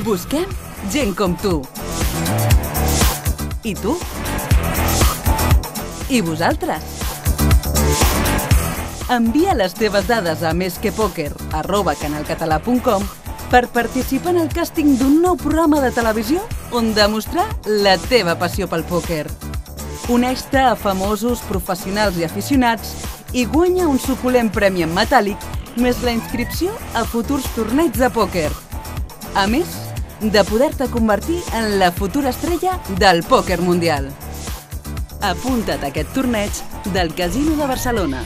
Busquem gent com tu. I tu? I vosaltres? Envia les teves dades a mesquepoker@canalcatalà.com per participar en el càsting d'un nou programa de televisió on demostrar la teva passió pel pòquer. Uneix-te a famosos, professionals i aficionats i guanya un suculent premi en metàl·lic més la inscripció a futurs torneigs de pòquer. A més, de poder-te convertir en la futura estrella del pòquer mundial. Apunta't a aquest torneig del Casino de Barcelona.